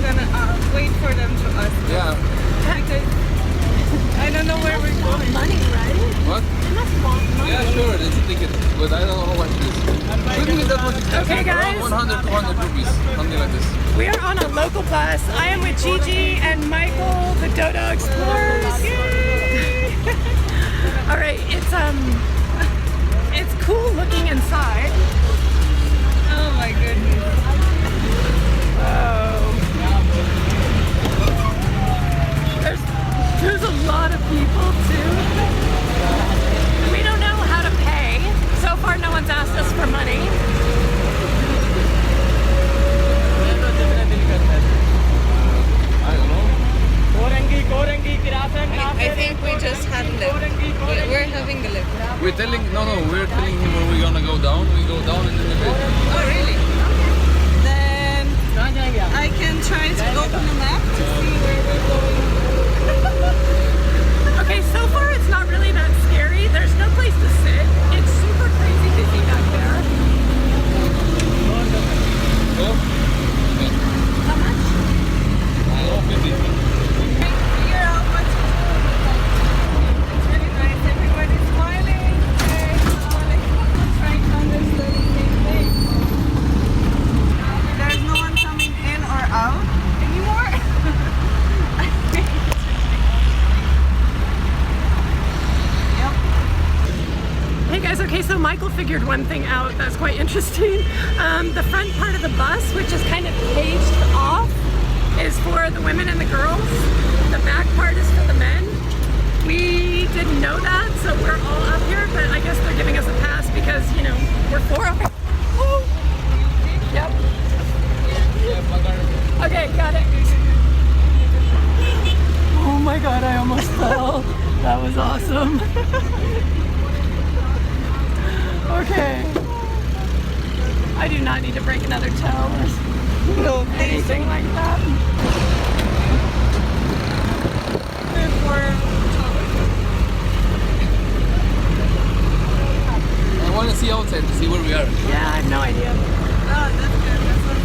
gonna wait for them to ask. Yeah. Because I don't know where we're going. Money, right? What? They must want money. Yeah, sure, it's a ticket, but I don't know how much it is. Shouldn't be that much expensive. Okay, guys. Around 100, 200 rupees, something like this. We are on a local bus. I am with Gigi and Michael, the Dodo Explorers. Yay! All right, it's cool looking inside. Oh my goodness. Oh. There's a lot of people too. We don't know how to pay. So far, no one's asked us for money. I think we just had a lift. We're having a lift. We're telling him where we're gonna go down. We go down and then we pay. Oh really? Then I can try to open the map to see where we're going. Okay, so far it's not really that scary. There's no place to sit. It's super crazy busy back there. Go? How much? 50. Figure out what to do. It's really nice. Everybody's smiling. Trying to understand the same thing. There's no one coming in or out anymore. Hey guys, okay, so Michael figured one thing out that's quite interesting. The front part of the bus, which is kind of caged off, is for the women and the girls. The back part is for the men. We didn't know that, so we're all up here, but I guess they're giving us a pass because, you know, we're four of us. Woo! Yep. Okay, got it. Oh my god, I almost fell. That was awesome. Okay. I do not need to break another toe or No, anything like that. I want to see outside to see where we are. Yeah, I have no idea. Oh, that's good. That's what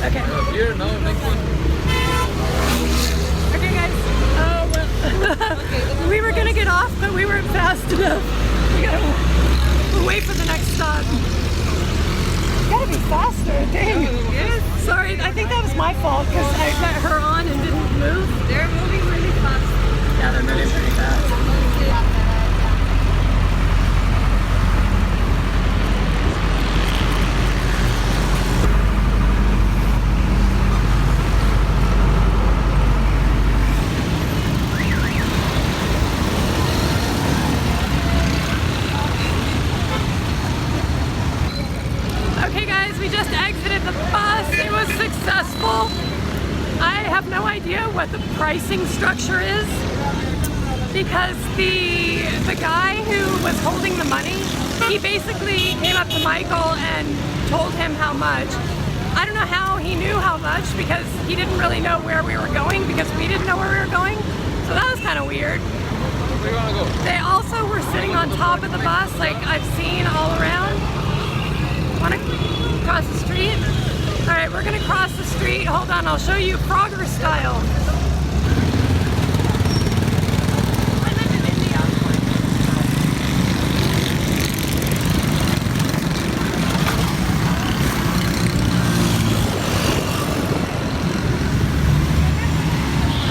Okay. Here, now, next one. Okay, guys. Oh, well. We were gonna get off, but we weren't fast enough. We gotta wait for the next stop. Gotta be faster, dang. Yes. Sorry, I think that was my fault because I got her on and didn't move. They're moving really fast. Yeah, they're moving pretty fast. Okay guys, we just exited the bus. It was successful. I have no idea what the pricing structure is because the guy who was holding the money, he basically came up to Michael and told him how much. I don't know how he knew how much because he didn't really know where we were going because we didn't know where we were going. So that was kind of weird. Where do you want to go? They also were sitting on top of the bus like I've seen all around. Want to cross the street? All right, we're gonna cross the street. Hold on, I'll show you Frogger style. I live in India.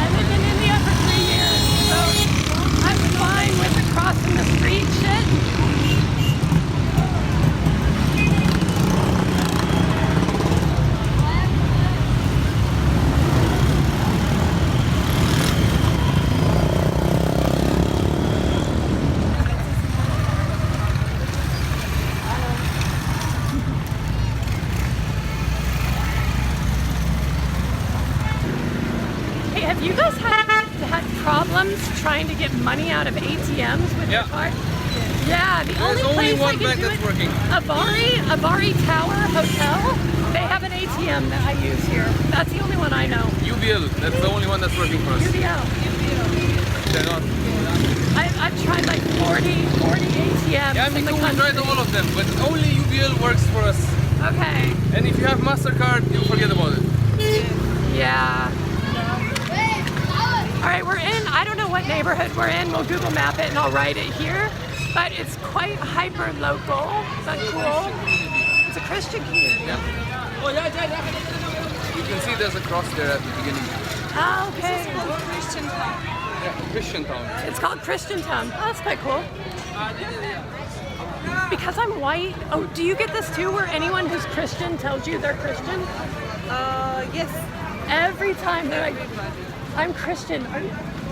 I lived in India for 3 years, so I'm fine with the crossing the street shit. problems trying to get money out of ATMs with your card? Yeah, the There's only place one I can bank do that's it, working. Avari Tower Hotel. They have an ATM that I use here. That's the only one I know. UBL, that's the only one that's working for us. UBL. They're not. I've tried like 40 ATMs Yeah, me in the too. We country. tried all of them, but only UBL works for us. Okay. And if you have MasterCard, you forget about it. Yeah. All right, we're in, I don't know what neighborhood we're in. We'll Google map it and I'll write it here. But it's quite hyper local. Is that cool? It's a Christian community. Yeah. You can see there's a cross there at the beginning. Oh, okay. Christian town. Yeah, Christian town. It's called Christian Town. Oh, that's quite cool. Because I'm white. Oh, do you get this too, where anyone who's Christian tells you they're Christian? Yes. Every time they're like, I'm Christian.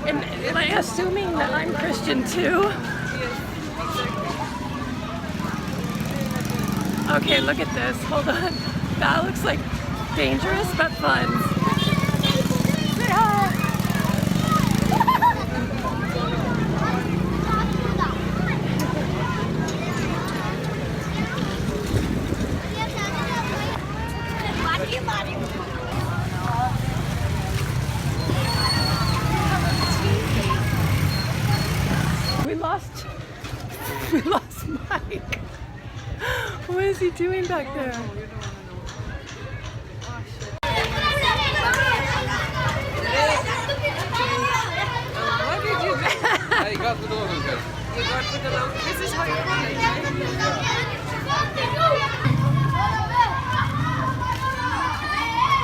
And like, assuming that I'm Christian too. Okay, look at this. Hold on. That looks like dangerous but fun. Say hi. We lost Mike. What is he doing back there? What did you do? I got with the locals, guys. You got with the local. This is how you do it.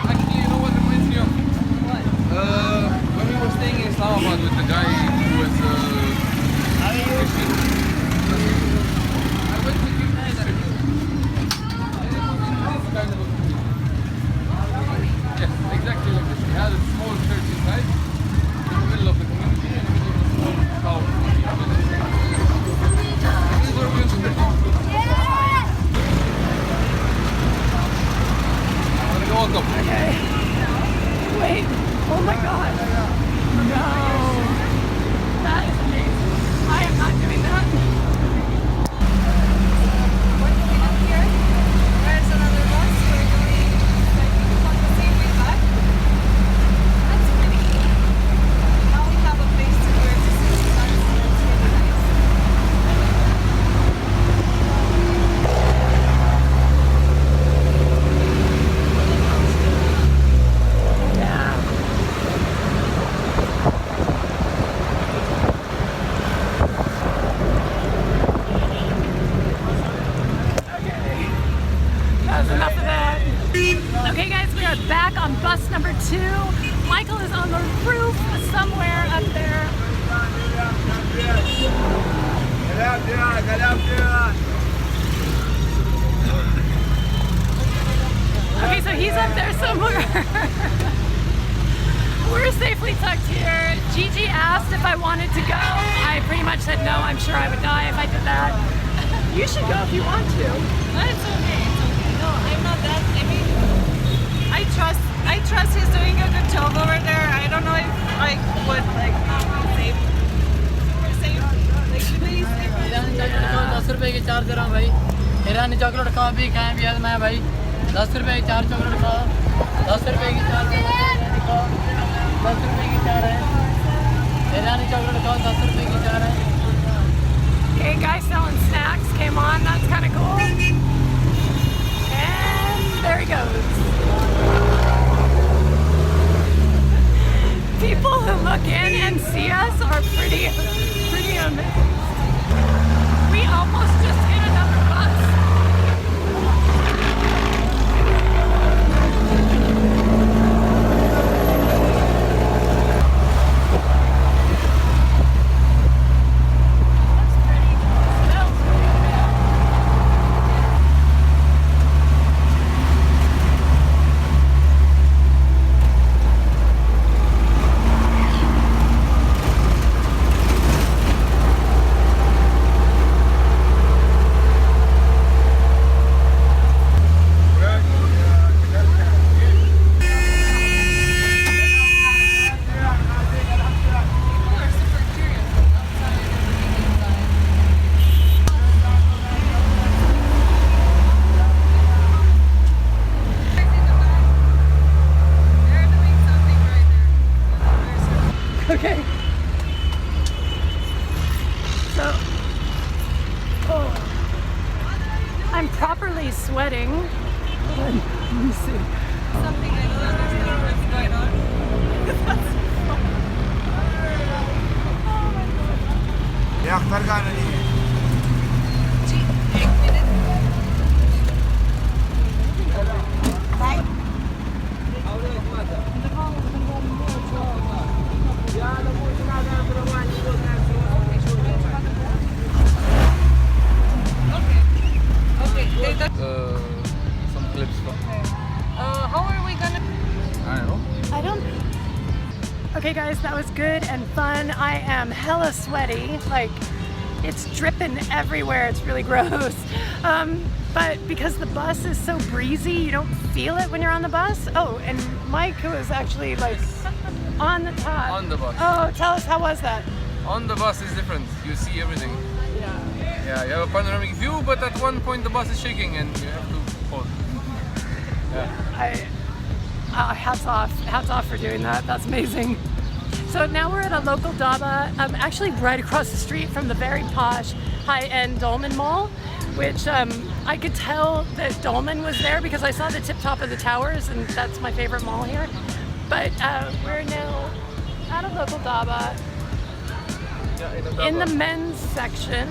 Actually, you know what reminds me of? What? When we were staying in Islamabad with the guy who was Christian. I went with you guys. And it was kind of a yes, exactly like this. We had a small church inside, in the middle of the community, and in the middle of a small town. This is where we used to live. I'm gonna go on top. Okay. Wait. Oh my god. No. That is amazing. I am not doing that. What do we do here? There's another bus. We're going, I think it's on the same way back. That's pretty cool. Now we have a place to where to see the sunset. That's really nice. Yeah. Okay. That was enough of that. Okay guys, we are back on bus number 2. Michael is on the roof somewhere up there. Okay, so he's up there somewhere. We're safely tucked here. Gigi asked if I wanted to go. I pretty much said no, I'm sure I would die if I did that. You should go if you want to. No, it's okay. It's okay. No, I'm not that. I mean, I trust he's doing a good job over there. I don't know if I would like save. Super safe. Like should I save? ₹10 की 4 दे रहा हूँ भाई। ईरानी chocolate खाओ भी खाएं भी आज मैं भाई। ₹10 की 4 चॉकलेट खाओ। ₹10 की 4 ईरानी खाओ। ₹10 की 4 है। ईरानी चॉकलेट खाओ ₹10 की 4 है। Okay, guy selling snacks came on. That's kind of cool. And there he goes. People who look in and see us are pretty amazed. We almost just hit another bus. Looks pretty. Smells pretty bad. I'm properly sweating. Let me see. Something I don't understand what's going on. ये अख्तर का नहीं है जी, 1 minute. Okay, Some clips from. how are we gonna? I don't know. I don't. Okay, guys, that was good and fun. I am hella sweaty. Like, it's dripping everywhere. It's really gross. But because the bus is so breezy, you don't feel it when you're on the bus. Oh, and Mike, who is actually like on the top. On the bus. Oh, tell us, how was that? On the bus is different. You see everything. Yeah. Yeah, you have a panoramic view, but at one point the bus is shaking and you have to hold. Yeah. Hats off for doing that. That's amazing. So now we're at a local dhaba, actually right across the street from the very posh, high-end Dolman Mall, which I could tell that Dolman was there because I saw the tip top of the towers, and that's my favorite mall here. But we're now at a local dhaba in the men's section.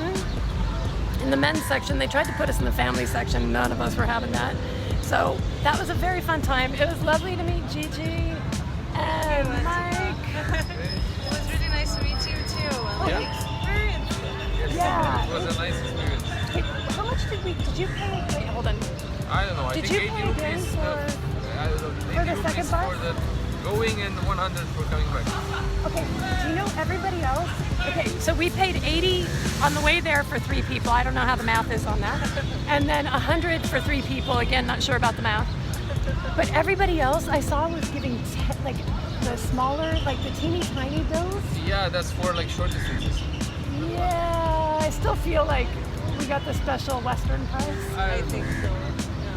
In the men's section, they tried to put us in the family section. None of us were having that. So that was a very fun time. It was lovely to meet Gigi and Mike. It was really nice to meet you too. I like experience. Yes, Yeah. it was a nice experience. Hey, how much did you pay? Wait, hold on. I don't know. I Did think you 80 pay again rupees. for- I don't know. 80 the rupees second bus? for the going and 100 for coming back. Okay, do you know everybody else? Okay, so we paid 80 on the way there for 3 people. I don't know how the math is on that. And then 100 for 3 people. Again, not sure about the math. But everybody else I saw was giving like the smaller, like the teeny tiny bills. Yeah, that's for like short distances. Yeah, I still feel like we got the special Western price. I think so.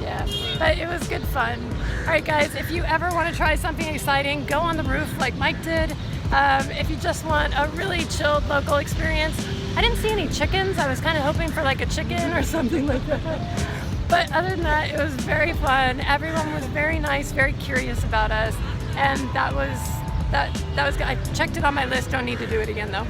Yeah, but it was good fun. All right, guys, if you ever want to try something exciting, go on the roof like Mike did. If you just want a really chilled local experience, I didn't see any chickens. I was kind of hoping for like a chicken or something like that. But other than that, it was very fun. Everyone was very nice, very curious about us, and that was good. I checked it on my list. Don't need to do it again though.